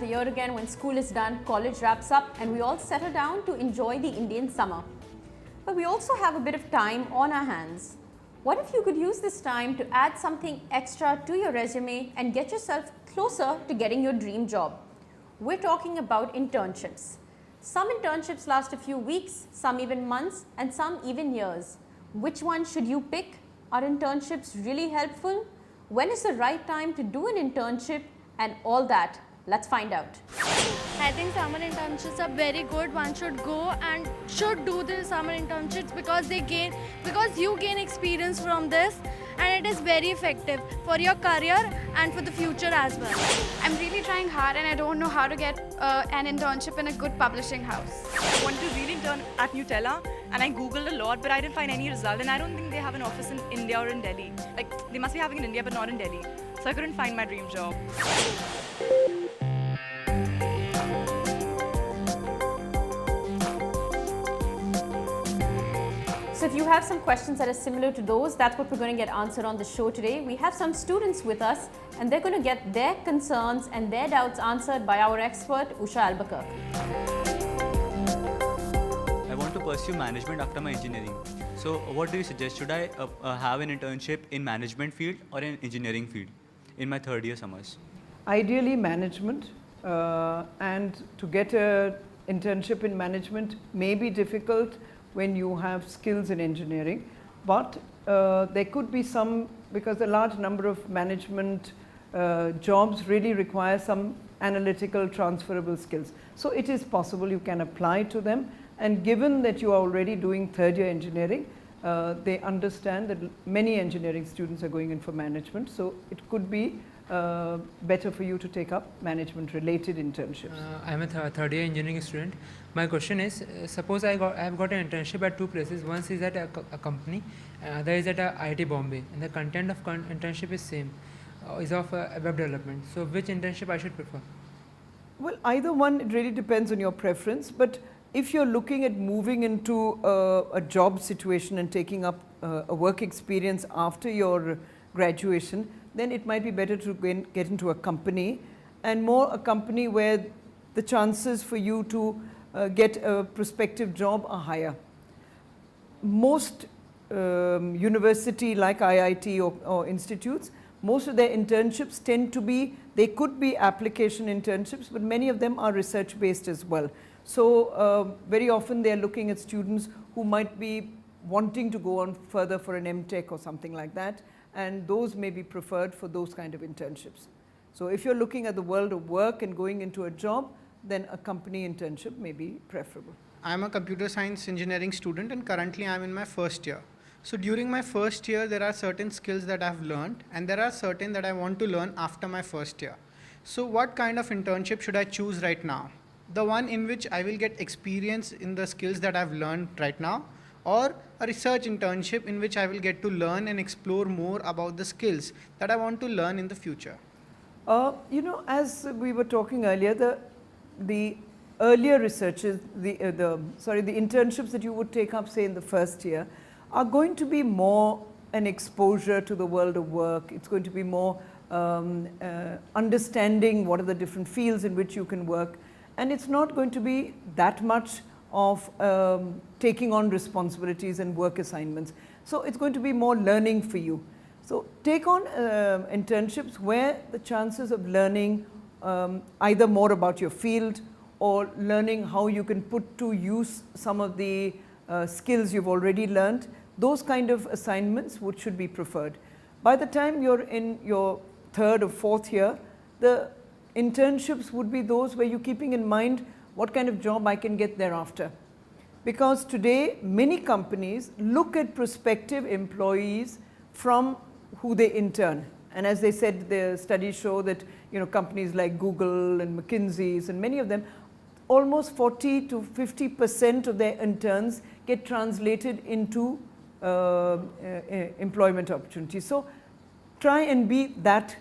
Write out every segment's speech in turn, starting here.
year again when school is done, college wraps up, and we all settle down to enjoy the Indian summer. But we also have a bit of time on our hands. What if you could use this time to add something extra to your resume and get yourself closer to getting your dream job? We're talking about internships. Some internships last a few weeks, some even months, and some even years. Which one should you pick? Are internships really helpful? When is the right time to do an internship and all that? Let's find out. I think summer internships are very good. One should go and should do the summer internships because you gain experience from this, and it is very effective for your career and for the future as well. I'm really trying hard and I don't know how to get an internship in a good publishing house. I wanted to really intern at Nutella and I googled a lot but I didn't find any result, and I don't think they have an office in India or in Delhi. Like they must be having in India but not in Delhi. So I couldn't find my dream job. So if you have some questions that are similar to those, that's what we're going to get answered on the show today. We have some students with us and they're going to get their concerns and their doubts answered by our expert, Usha Albuquerque. I want to pursue management after my engineering. So what do you suggest? Should I have an internship in management field or in engineering field in my third year summers? Ideally management, and to get an internship in management may be difficult when you have skills in engineering, but there could be some, because a large number of management jobs really require some analytical transferable skills. So it is possible you can apply to them, and given that you are already doing third year engineering, they understand that many engineering students are going in for management, so it could be better for you to take up management related internships. I'm a third year engineering student. My question is, suppose I have got an internship at two places. One is at a company, other is at IIT Bombay, and the content of internship is same, is of web development. So which internship I should prefer? Well, either one, it really depends on your preference, but if you're looking at moving into a job situation and taking up a work experience after your graduation, then it might be better to get into a company, and more a company where the chances for you to get a prospective job are higher. Most university like IIT or institutes, most of their internships tend to be, they could be application internships, but many of them are research based as well. So very often they are looking at students who might be wanting to go on further for an MTech or something like that, and those may be preferred for those kind of internships. So if you're looking at the world of work and going into a job, then a company internship may be preferable. I'm a computer science engineering student and currently I'm in my first year. So during my first year, there are certain skills that I've learned and there are certain that I want to learn after my first year. So what kind of internship should I choose right now? The one in which I will get experience in the skills that I've learned right now, or a research internship in which I will get to learn and explore more about the skills that I want to learn in the future? You know, as we were talking earlier, the earlier researches, the internships that you would take up, say in the first year, are going to be more an exposure to the world of work. It's going to be more understanding what are the different fields in which you can work, and it's not going to be that much of taking on responsibilities and work assignments. So it's going to be more learning for you. So take on internships where the chances of learning either more about your field or learning how you can put to use some of the skills you've already learned, those kind of assignments should be preferred. By the time you're in your third or fourth year, the internships would be those where you're keeping in mind what kind of job I can get thereafter. Because today many companies look at prospective employees from who they intern. And as they said, the studies show that companies like Google and McKinsey's and many of them, almost 40 to 50% of their interns get translated into employment opportunities. So try and be that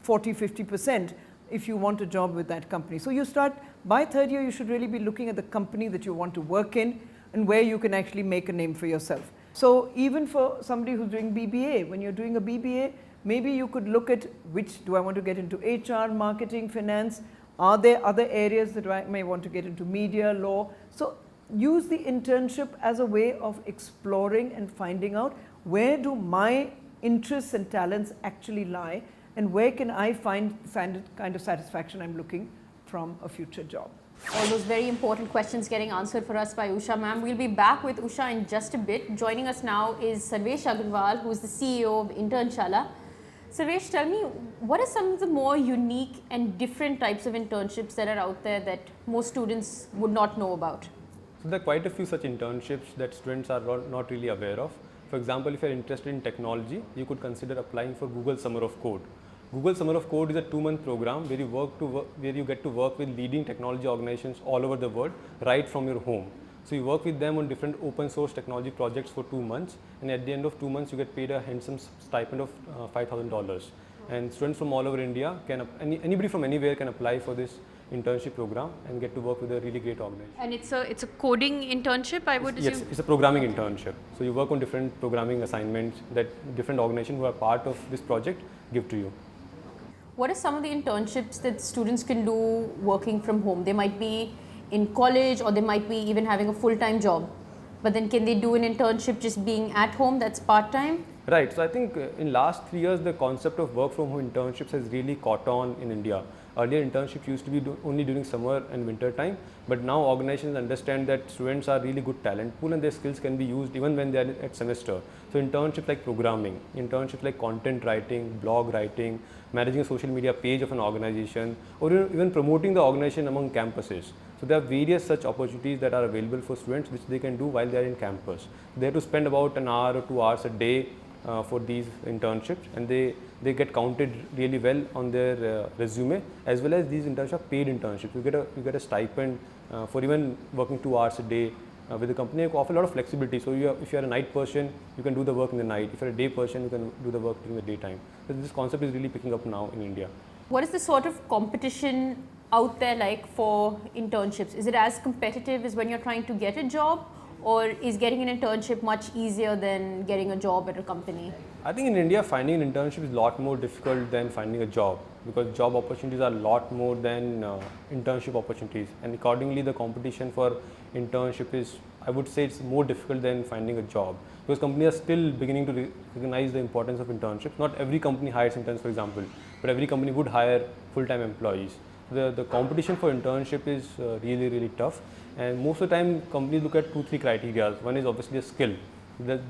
40-50% if you want a job with that company. So you start, by third year you should really be looking at the company that you want to work in and where you can actually make a name for yourself. So even for somebody who's doing BBA, when you're doing a BBA, maybe you could look at which, do I want to get into HR, marketing, finance, Are there other areas that I may want to get into, media, law? So use the internship as a way of exploring and finding out where do my interests and talents actually lie, and where can I find the kind of satisfaction I'm looking from a future job. All those very important questions getting answered for us by Usha ma'am. We'll be back with Usha in just a bit. Joining us now is Sarvesh Agarwal, who is the CEO of Internshala. Sarvesh, tell me, what are some of the more unique and different types of internships that are out there that most students would not know about? So there are quite a few such internships that students are not really aware of. For example, if you are interested in technology, you could consider applying for Google Summer of Code. Google Summer of Code is a 2-month program where you get to work with leading technology organizations all over the world right from your home. So you work with them on different open source technology projects for 2 months, and at the end of 2 months you get paid a handsome stipend of $5,000. And students from all over India anybody from anywhere can apply for this internship program and get to work with a really great organization. And it's a coding internship, I would assume? Yes, it's a programming internship. So you work on different programming assignments that different organizations who are part of this project give to you. What are some of the internships that students can do working from home? They might be in college, or they might be even having a full-time job. But then can they do an internship just being at home, that's part-time? Right. So I think in last 3 years, the concept of work from home internships has really caught on in India. Earlier internships used to be only during summer and winter time, but now organizations understand that students are really good talent pool and their skills can be used even when they are at semester. So internships like programming, internships like content writing, blog writing, managing a social media page of an organization, or even promoting the organization among campuses. So there are various such opportunities that are available for students which they can do while they are in campus. They have to spend about an hour or 2 hours a day for these internships, and they get counted really well on their resume, as well as these internships are paid internships. You get a stipend for even working 2 hours a day with the company. You offer a lot of flexibility. So if you are a night person, you can do the work in the night. If you are a day person, you can do the work during the daytime. So this concept is really picking up now in India. What is the sort of competition out there like for internships? Is it as competitive as when you're trying to get a job, or is getting an internship much easier than getting a job at a company? I think in India, finding an internship is a lot more difficult than finding a job, because job opportunities are a lot more than internship opportunities, and accordingly the competition for internship is, I would say, it's more difficult than finding a job, because companies are still beginning to recognize the importance of internships. Not every company hires interns, for example, but every company would hire full-time employees. The competition for internship is really, really tough, and most of the time companies look at 2-3 criteria. One is obviously a skill.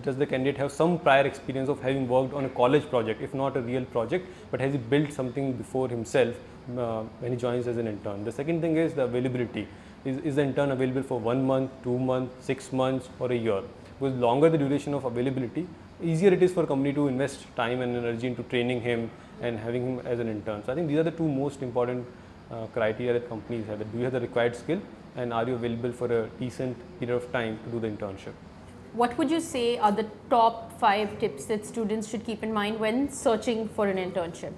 Does the candidate have some prior experience of having worked on a college project, if not a real project, but has he built something before himself when he joins as an intern? The second thing is the availability. Is the intern available for 1 month, 2 months, 6 months, or a year? Because longer the duration of availability, easier it is for a company to invest time and energy into training him and having him as an intern. So I think these are the 2 most important criteria that companies have. Do you have the required skill, and are you available for a decent period of time to do the internship? What would you say are the top 5 tips that students should keep in mind when searching for an internship?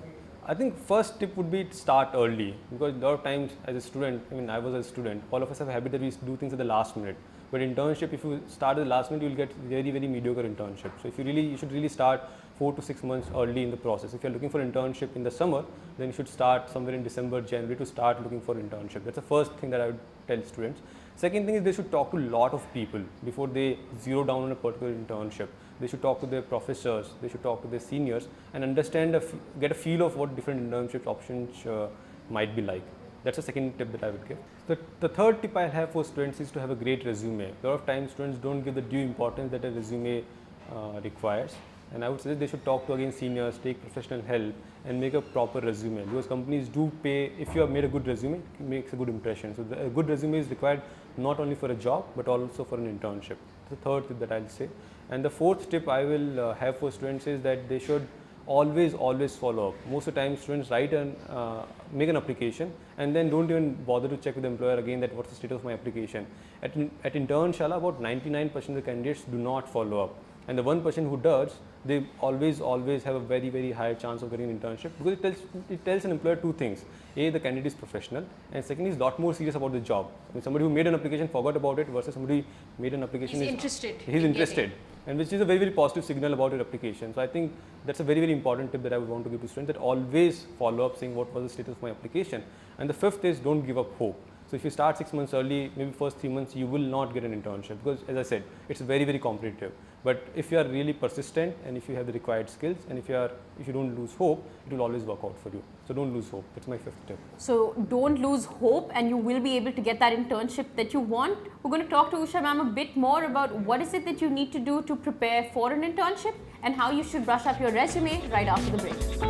I think first tip would be to start early, because a lot of times as a student, I was a student, all of us have a habit that we do things at the last minute. But internship, if you start at the last minute, you will get very, very mediocre internship. So if you should really start 4 to 6 months early in the process. If you are looking for internship in the summer, then you should start somewhere in December, January to start looking for internship. That's the first thing that I would tell students. Second thing is they should talk to a lot of people before they zero down on a particular internship. They should talk to their professors, they should talk to their seniors, and understand, get a feel of what different internship options might be like. That's the second tip that I would give. The third tip I have for students is to have a great resume. A lot of times students don't give the due importance that a resume requires. And I would say they should talk to again seniors, take professional help, and make a proper resume, because companies do pay. If you have made a good resume, it makes a good impression. So a good resume is required not only for a job but also for an internship. The third tip that I'll say. And the fourth tip I will have for students is that they should always follow up. Most of the time students write and make an application and then don't even bother to check with the employer again that what's the status of my application. At Internshala, about 99% of the candidates do not follow up. And the 1% who does, they always have a very high chance of getting an internship, because it tells an employer two things. A, the candidate is professional, and second, is a lot more serious about the job. I mean, somebody who made an application forgot about it versus somebody who made an application He's interested. He's interested, and which is a very positive signal about your application. So I think that's a very important tip that I would want to give to students, that always follow up saying what was the status of my application. And the fifth is, don't give up hope. So if you start 6 months early, maybe first 3 months, you will not get an internship, because as I said, it's very competitive. But if you are really persistent, and if you have the required skills, and if you don't lose hope, it will always work out for you. So don't lose hope. That's my fifth tip. So don't lose hope, and you will be able to get that internship that you want. We're going to talk to Usha ma'am a bit more about what is it that you need to do to prepare for an internship and how you should brush up your resume right after the break.